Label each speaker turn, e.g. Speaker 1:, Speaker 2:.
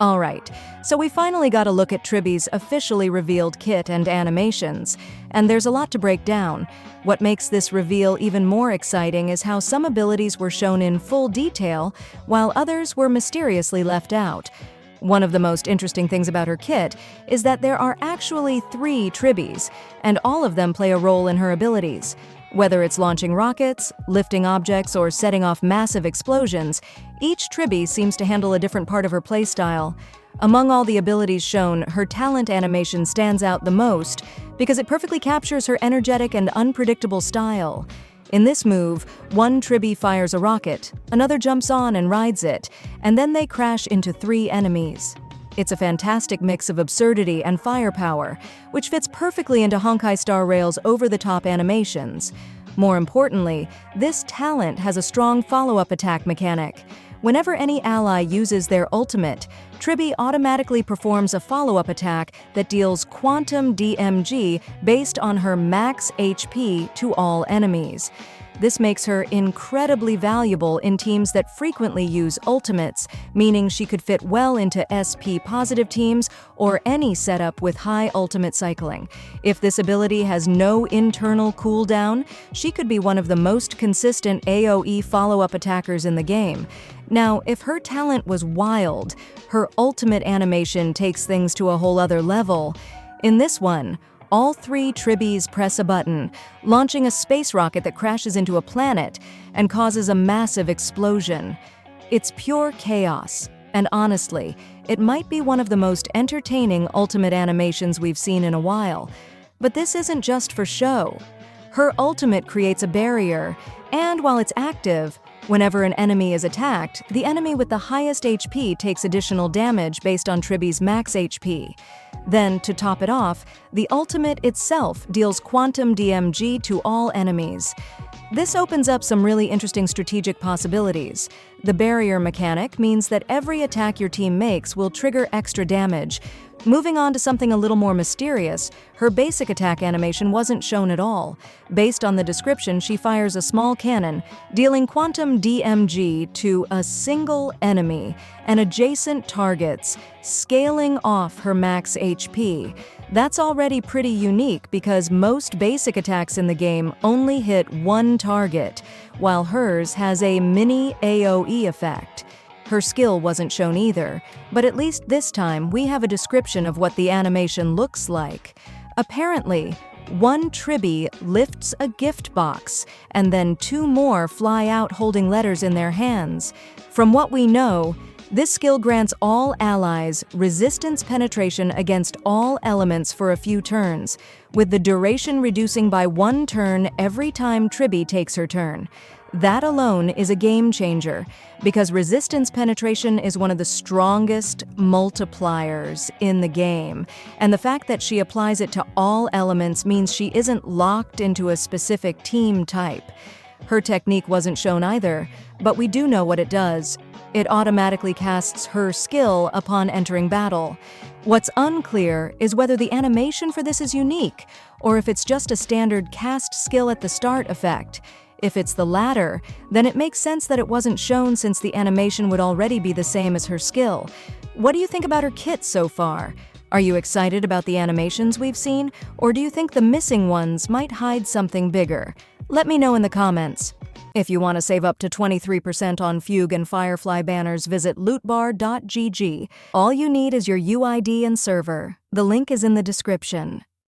Speaker 1: Alright, so we finally got a look at TRIBBIE'S officially revealed kit and animations, and there's a lot to break down. What makes this reveal even more exciting is how some abilities were shown in full detail, while others were mysteriously left out. One of the most interesting things about her kit is that there are actually 3 TRIBBIE'S, and all of them play a role in her abilities. Whether it's launching rockets, lifting objects, or setting off massive explosions, each TRIBBIE seems to handle a different part of her playstyle. Among all the abilities shown, her talent animation stands out the most because it perfectly captures her energetic and unpredictable style. In this move, one TRIBBIE fires a rocket, another jumps on and rides it, and then they crash into 3 enemies. It's a fantastic mix of absurdity and firepower, which fits perfectly into Honkai Star Rail's over-the-top animations. More importantly, this talent has a strong follow-up attack mechanic. Whenever any ally uses their ultimate, TRIBBIE automatically performs a follow-up attack that deals quantum DMG based on her max HP to all enemies. This makes her incredibly valuable in teams that frequently use ultimates, meaning she could fit well into SP-positive teams or any setup with high ultimate cycling. If this ability has no internal cooldown, she could be one of the most consistent AoE follow-up attackers in the game. Now, if her talent was wild, her ultimate animation takes things to a whole other level. In this one, all 3 TRIBBIE'S press a button, launching a space rocket that crashes into a planet and causes a massive explosion. It's pure chaos, and honestly, it might be one of the most entertaining ultimate animations we've seen in a while. But this isn't just for show. Her ultimate creates a barrier, and while it's active, whenever an enemy is attacked, the enemy with the highest HP takes additional damage based on TRIBBIE'S max HP. Then, to top it off, the ultimate itself deals quantum DMG to all enemies. This opens up some really interesting strategic possibilities. The barrier mechanic means that every attack your team makes will trigger extra damage. Moving on to something a little more mysterious, her basic attack animation wasn't shown at all. Based on the description, she fires a small cannon, dealing quantum DMG to a single enemy and adjacent targets, scaling off her max HP. That's already pretty unique because most basic attacks in the game only hit one target, while hers has a mini AoE effect. Her skill wasn't shown either, but at least this time we have a description of what the animation looks like. Apparently, one TRIBBIE lifts a gift box, and then 2 more fly out holding letters in their hands. From what we know, this skill grants all allies resistance penetration against all elements for a few turns, with the duration reducing by 1 turn every time TRIBBIE takes her turn. That alone is a game changer, because resistance penetration is one of the strongest multipliers in the game, and the fact that she applies it to all elements means she isn't locked into a specific team type. Her technique wasn't shown either, but we do know what it does. It automatically casts her skill upon entering battle. What's unclear is whether the animation for this is unique, or if it's just a standard cast skill at the start effect. If it's the latter, then it makes sense that it wasn't shown since the animation would already be the same as her skill. What do you think about her kit so far? Are you excited about the animations we've seen, or do you think the missing ones might hide something bigger? Let me know in the comments. If you want to save up to 23% on Fugue and Firefly banners, visit lootbar.gg. All you need is your UID and server. The link is in the description.